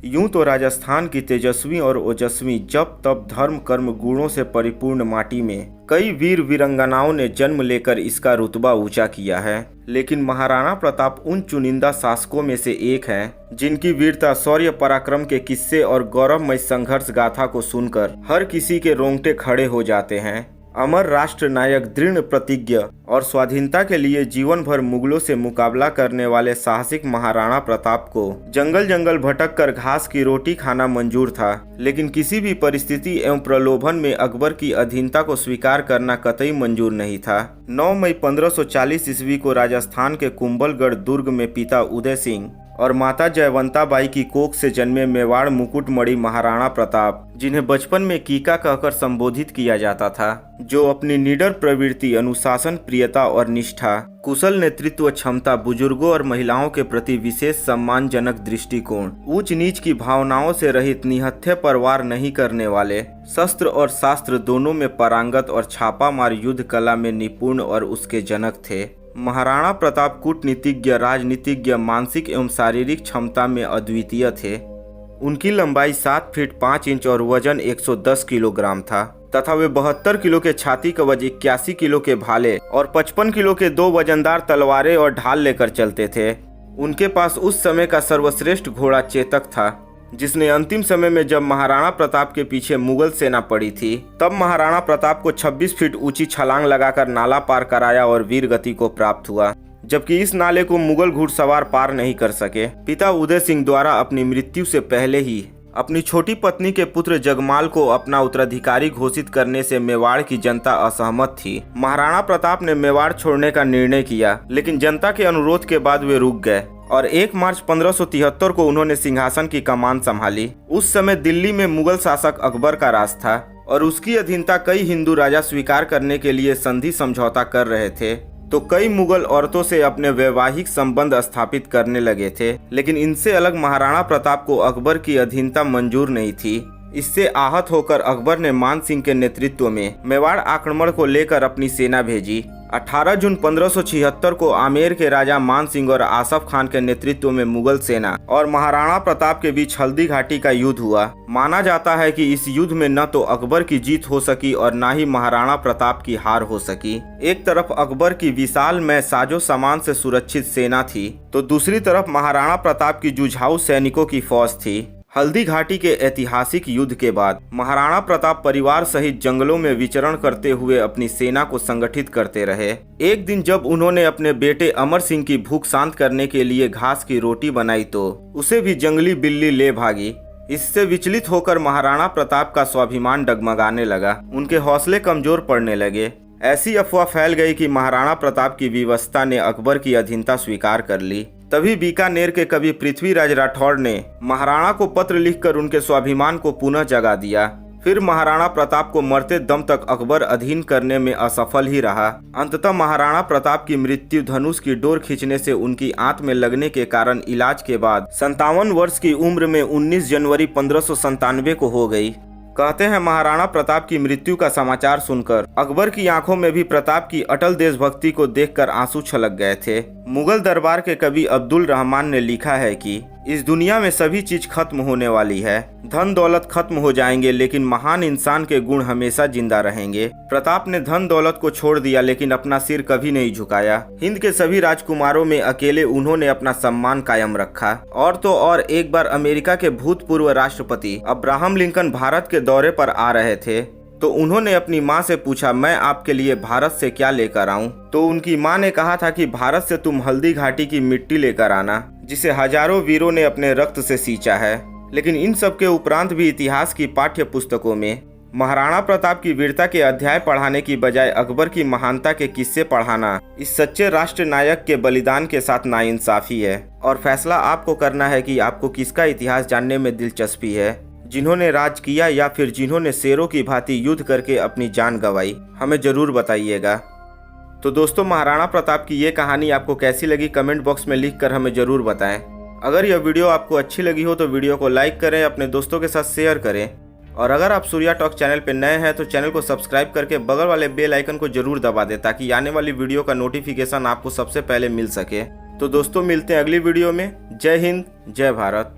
यूं तो राजस्थान की तेजस्वी और ओजस्वी जप तप धर्म कर्म गुणों से परिपूर्ण माटी में कई वीर वीरंगनाओं ने जन्म लेकर इसका रुतबा ऊंचा किया है, लेकिन महाराणा प्रताप उन चुनिंदा शासकों में से एक हैं जिनकी वीरता शौर्य पराक्रम के किस्से और गौरवमय संघर्ष गाथा को सुनकर हर किसी के रोंगटे खड़े हो जाते हैं। अमर राष्ट्र नायक, दृढ़ प्रतिज्ञ और स्वाधीनता के लिए जीवन भर मुगलों से मुकाबला करने वाले साहसिक महाराणा प्रताप को जंगल जंगल भटक कर घास की रोटी खाना मंजूर था, लेकिन किसी भी परिस्थिति एवं प्रलोभन में अकबर की अधीनता को स्वीकार करना कतई मंजूर नहीं था। 9 मई 1540 ईस्वी को राजस्थान के कुंभलगढ़ दुर्ग में पिता उदय सिंह और माता जयवंता बाई की कोख से जन्मे मेवाड़ मुकुटमणि महाराणा प्रताप, जिन्हें बचपन में कीका कहकर संबोधित किया जाता था, जो अपनी निडर प्रवृत्ति, अनुशासन प्रियता और निष्ठा, कुशल नेतृत्व क्षमता, बुजुर्गों और महिलाओं के प्रति विशेष सम्मानजनक दृष्टिकोण, ऊंच नीच की भावनाओं से रहित निहत्थे परवार नहीं करने वाले, शस्त्र और शास्त्र दोनों में पारंगत और छापामार युद्ध कला में निपुण और उसके जनक थे। महाराणा प्रताप कूटनीतिज्ञ, राजनीतिज्ञ, मानसिक एवं शारीरिक क्षमता में अद्वितीय थे। उनकी लंबाई 7 फीट 5 इंच और वजन 110 किलोग्राम था तथा वे 72 किलो के छाती कवच, 81 किलो के भाले और 55 किलो के 2 वजनदार तलवारें और ढाल लेकर चलते थे। उनके पास उस समय का सर्वश्रेष्ठ घोड़ा चेतक था, जिसने अंतिम समय में जब महाराणा प्रताप के पीछे मुगल सेना पड़ी थी, तब महाराणा प्रताप को 26 फीट ऊंची छलांग लगाकर नाला पार कराया और वीर गति को प्राप्त हुआ, जबकि इस नाले को मुगल घुड़सवार पार नहीं कर सके। पिता उदय सिंह द्वारा अपनी मृत्यु से पहले ही अपनी छोटी पत्नी के पुत्र जगमाल को अपना उत्तराधिकारी घोषित करने से मेवाड़ की जनता असहमत थी। महाराणा प्रताप ने मेवाड़ छोड़ने का निर्णय किया, लेकिन जनता के अनुरोध के बाद वे रुक गए और 1 मार्च 1573 को उन्होंने सिंहासन की कमान संभाली। उस समय दिल्ली में मुगल शासक अकबर का राज था और उसकी अधीनता कई हिंदू राजा स्वीकार करने के लिए संधि समझौता कर रहे थे, तो कई मुगल औरतों से अपने वैवाहिक संबंध स्थापित करने लगे थे, लेकिन इनसे अलग महाराणा प्रताप को अकबर की अधीनता मंजूर नहीं थी। इससे आहत होकर अकबर ने मान सिंह के नेतृत्व में मेवाड़ आक्रमण को लेकर अपनी सेना भेजी। 18 जून 1576 को आमेर के राजा मान सिंह और आसफ खान के नेतृत्व में मुगल सेना और महाराणा प्रताप के बीच हल्दी घाटी का युद्ध हुआ। माना जाता है कि इस युद्ध में न तो अकबर की जीत हो सकी और न ही महाराणा प्रताप की हार हो सकी। एक तरफ अकबर की विशाल में साजो सामान से सुरक्षित सेना थी, तो दूसरी तरफ महाराणा प्रताप की जुझाऊ सैनिकों की फौज थी। हल्दी घाटी के ऐतिहासिक युद्ध के बाद महाराणा प्रताप परिवार सहित जंगलों में विचरण करते हुए अपनी सेना को संगठित करते रहे। एक दिन जब उन्होंने अपने बेटे अमर सिंह की भूख शांत करने के लिए घास की रोटी बनाई तो उसे भी जंगली बिल्ली ले भागी। इससे विचलित होकर महाराणा प्रताप का स्वाभिमान डगमगाने लगा, उनके हौसले कमजोर पड़ने लगे। ऐसी अफवाह फैल गई कि महाराणा प्रताप की विवशता ने अकबर की अधीनता स्वीकार कर ली। तभी बीकानेर के कवि पृथ्वीराज राठौड़ ने महाराणा को पत्र लिखकर उनके स्वाभिमान को पुनः जगा दिया। फिर महाराणा प्रताप को मरते दम तक अकबर अधीन करने में असफल ही रहा। अंततः महाराणा प्रताप की मृत्यु धनुष की डोर खींचने से उनकी आंत में लगने के कारण इलाज के बाद 57 वर्ष की उम्र में 19 जनवरी 1597 को हो गई। कहते हैं महाराणा प्रताप की मृत्यु का समाचार सुनकर अकबर की आंखों में भी प्रताप की अटल देशभक्ति को देखकर आंसू छलक गए थे। मुगल दरबार के कवि अब्दुल रहमान ने लिखा है कि इस दुनिया में सभी चीज खत्म होने वाली है, धन दौलत खत्म हो जाएंगे, लेकिन महान इंसान के गुण हमेशा जिंदा रहेंगे। प्रताप ने धन दौलत को छोड़ दिया, लेकिन अपना सिर कभी नहीं झुकाया। हिंद के सभी राजकुमारों में अकेले उन्होंने अपना सम्मान कायम रखा। और तो और एक बार अमेरिका के भूतपूर्व राष्ट्रपति अब्राहम लिंकन भारत के दौरे पर आ रहे थे, तो उन्होंने अपनी माँ से पूछा, मैं आपके लिए भारत से क्या लेकर आऊं? तो उनकी माँ ने कहा था कि भारत से तुम हल्दी घाटी की मिट्टी लेकर आना, जिसे हजारों वीरों ने अपने रक्त से सींचा है। लेकिन इन सब के उपरांत भी इतिहास की पाठ्य पुस्तकों में महाराणा प्रताप की वीरता के अध्याय पढ़ाने की बजाय अकबर की महानता के किस्से पढ़ाना इस सच्चे राष्ट्र नायक के बलिदान के साथ नाइंसाफी है। और फैसला आपको करना है कि आपको किसका इतिहास जानने में दिलचस्पी है, जिन्होंने राज किया या फिर जिन्होंने शेरों की भांति युद्ध करके अपनी जान गंवाई। हमें जरूर बताइएगा। तो दोस्तों, महाराणा प्रताप की ये कहानी आपको कैसी लगी कमेंट बॉक्स में लिखकर हमें जरूर बताएं। अगर यह वीडियो आपको अच्छी लगी हो तो वीडियो को लाइक करें, अपने दोस्तों के साथ शेयर करें, और अगर आप सूर्या टॉक चैनल पर नए हैं तो चैनल को सब्सक्राइब करके बगल वाले बेल आइकन को जरूर दबा दें, ताकि आने वाली वीडियो का नोटिफिकेशन आपको सबसे पहले मिल सके। तो दोस्तों, मिलते हैं अगली वीडियो में। जय हिंद, जय भारत।